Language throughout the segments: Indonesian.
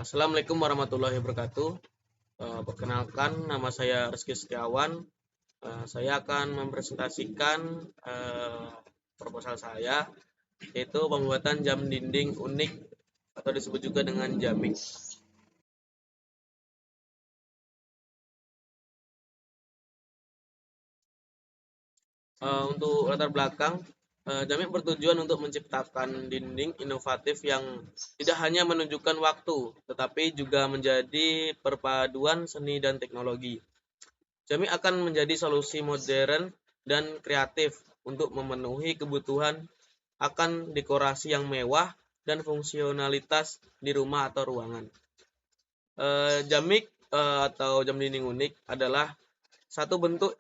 Assalamualaikum warahmatullahi wabarakatuh. Perkenalkan, nama saya Rizky Setiawan. Saya akan mempresentasikan proposal saya, yaitu pembuatan jam dinding unik atau disebut juga dengan jamik. Untuk latar belakang, jamik bertujuan untuk menciptakan dinding inovatif yang tidak hanya menunjukkan waktu, tetapi juga menjadi perpaduan seni dan teknologi. Jamik akan menjadi solusi modern dan kreatif untuk memenuhi kebutuhan akan dekorasi yang mewah dan fungsionalitas di rumah atau ruangan. Jamik atau jam dinding unik adalah satu bentuk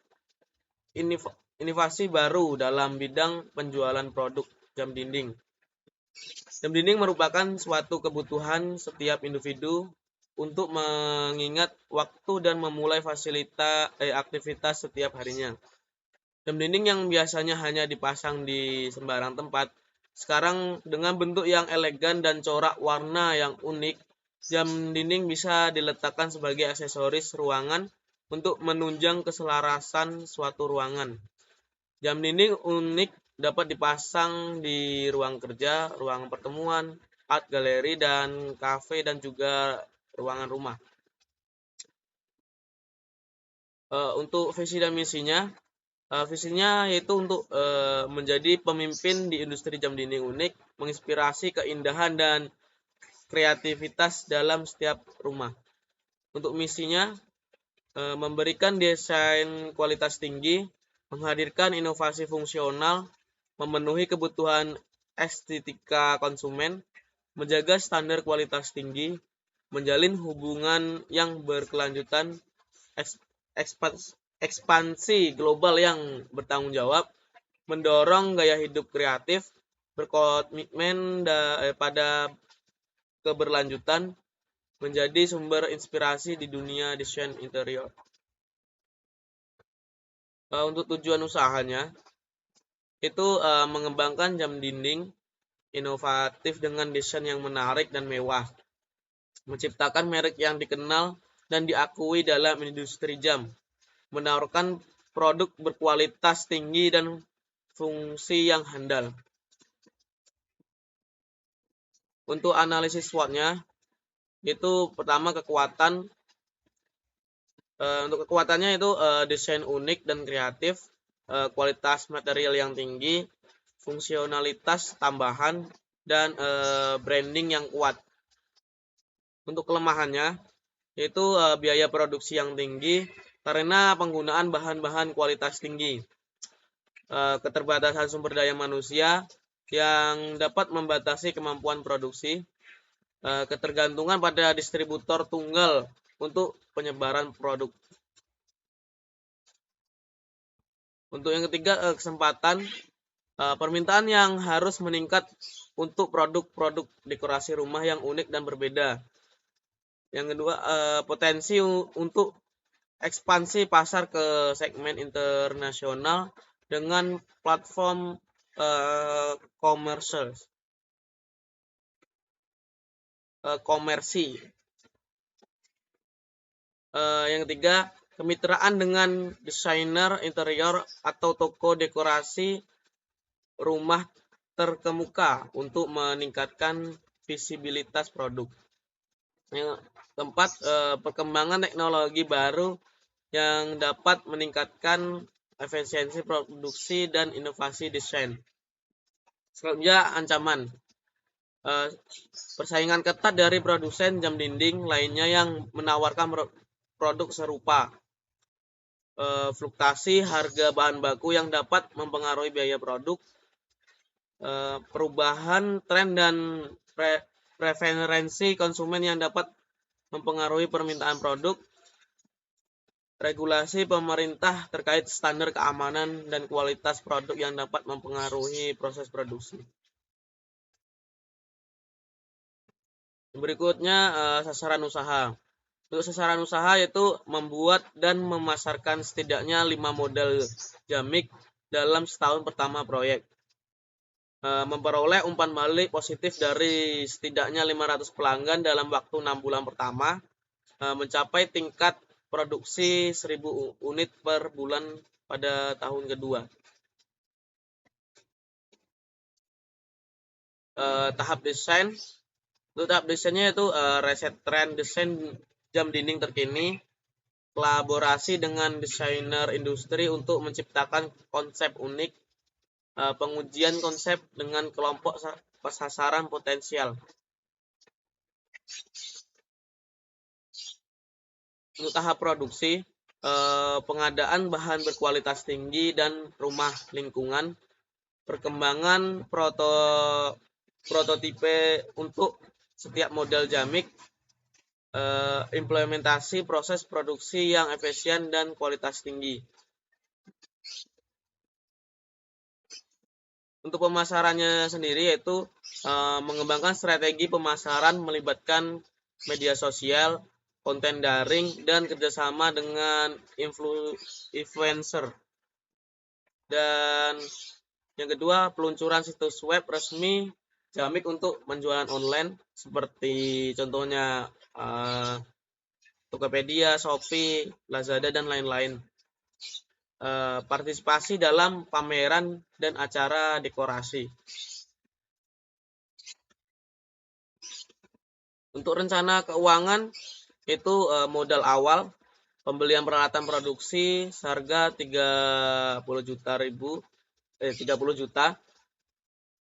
inovasi baru dalam bidang penjualan produk jam dinding. Jam dinding merupakan suatu kebutuhan setiap individu untuk mengingat waktu dan memulai aktivitas setiap harinya. Jam dinding yang biasanya hanya dipasang di sembarang tempat, sekarang dengan bentuk yang elegan dan corak warna yang unik, jam dinding bisa diletakkan sebagai aksesoris ruangan untuk menunjang keselarasan suatu ruangan. Jam dinding unik dapat dipasang di ruang kerja, ruang pertemuan, art gallery, dan kafe, dan juga ruangan rumah. Untuk visi dan misinya, visinya yaitu untuk menjadi pemimpin di industri jam dinding unik, menginspirasi keindahan dan kreativitas dalam setiap rumah. Untuk misinya, memberikan desain kualitas tinggi, menghadirkan inovasi fungsional, memenuhi kebutuhan estetika konsumen, menjaga standar kualitas tinggi, menjalin hubungan yang berkelanjutan, ekspansi global yang bertanggung jawab, mendorong gaya hidup kreatif, berkomitmen pada keberlanjutan, menjadi sumber inspirasi di dunia desain interior. Untuk tujuan usahanya, itu mengembangkan jam dinding inovatif dengan desain yang menarik dan mewah, menciptakan merek yang dikenal dan diakui dalam industri jam, menawarkan produk berkualitas tinggi dan fungsi yang handal. Untuk analisis SWOT-nya, itu pertama kekuatan. Untuk kekuatannya itu desain unik dan kreatif, kualitas material yang tinggi, fungsionalitas tambahan, dan branding yang kuat. Untuk kelemahannya, yaitu biaya produksi yang tinggi karena penggunaan bahan-bahan kualitas tinggi, keterbatasan sumber daya manusia yang dapat membatasi kemampuan produksi, ketergantungan pada distributor tunggal untuk penyebaran produk. Untuk yang ketiga, kesempatan, permintaan yang harus meningkat untuk produk-produk dekorasi rumah yang unik dan berbeda. Yang kedua, potensi untuk ekspansi pasar ke segmen internasional dengan platform komersi. Yang ketiga, kemitraan dengan desainer interior atau toko dekorasi rumah terkemuka untuk meningkatkan visibilitas produk. Yang keempat, perkembangan teknologi baru yang dapat meningkatkan efisiensi produksi dan inovasi desain. Selanjutnya, ancaman. Persaingan ketat dari produsen jam dinding lainnya yang menawarkan produk serupa. Fluktuasi harga bahan baku yang dapat mempengaruhi biaya produk. Perubahan tren dan preferensi konsumen yang dapat mempengaruhi permintaan produk. Regulasi pemerintah terkait standar keamanan dan kualitas produk yang dapat mempengaruhi proses produksi. Berikutnya, sasaran usaha. Untuk sasaran usaha yaitu membuat dan memasarkan setidaknya 5 model jamik dalam setahun pertama proyek. memperoleh umpan balik positif dari setidaknya 500 pelanggan dalam waktu 6 bulan pertama, mencapai tingkat produksi 1000 unit per bulan pada tahun kedua. Tahap desain, untuk tahap desainnya itu riset tren desain jam dinding terkini, kolaborasi dengan desainer industri untuk menciptakan konsep unik, pengujian konsep dengan kelompok sasaran potensial. Untuk tahap produksi, pengadaan bahan berkualitas tinggi dan rumah lingkungan, perkembangan prototipe untuk setiap model jamik, implementasi proses produksi yang efisien dan kualitas tinggi. Untuk pemasarannya sendiri yaitu mengembangkan strategi pemasaran melibatkan media sosial, konten daring, dan kerjasama dengan influencer. Dan yang kedua, peluncuran situs web resmi jamik untuk penjualan online seperti contohnya Tokopedia, Shopee, Lazada, dan lain-lain. Partisipasi dalam pameran dan acara dekorasi. Untuk rencana keuangan itu modal awal, pembelian peralatan produksi seharga 30 juta,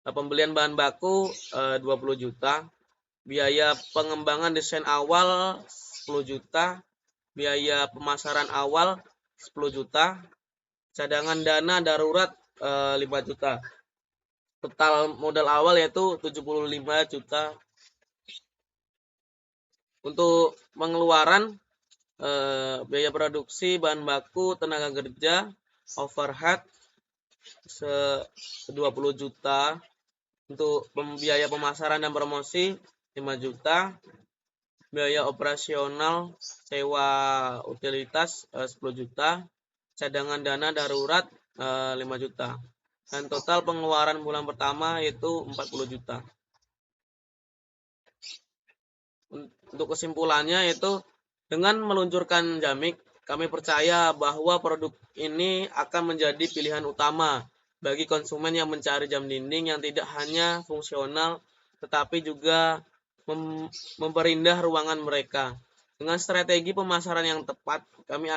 pembelian bahan baku 20 juta, biaya pengembangan desain awal 10 juta, biaya pemasaran awal 10 juta, cadangan dana darurat 5 juta. Total modal awal yaitu 75 juta. Untuk pengeluaran biaya produksi, bahan baku, tenaga kerja, overhead 20 juta. Untuk biaya pemasaran dan promosi 5 juta. Biaya operasional sewa utilitas 10 juta. Cadangan dana darurat 5 juta. Dan total pengeluaran bulan pertama yaitu 40 juta. Untuk kesimpulannya yaitu dengan meluncurkan jamik, kami percaya bahwa produk ini akan menjadi pilihan utama bagi konsumen yang mencari jam dinding yang tidak hanya fungsional tetapi juga memperindah ruangan mereka. Dengan strategi pemasaran yang tepat, kami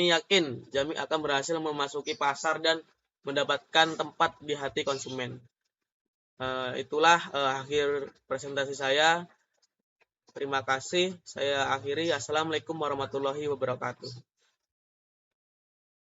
yakin jamik akan berhasil memasuki pasar dan mendapatkan tempat di hati konsumen. Itulah akhir presentasi saya. Terima kasih. Saya akhiri. Assalamualaikum warahmatullahi wabarakatuh.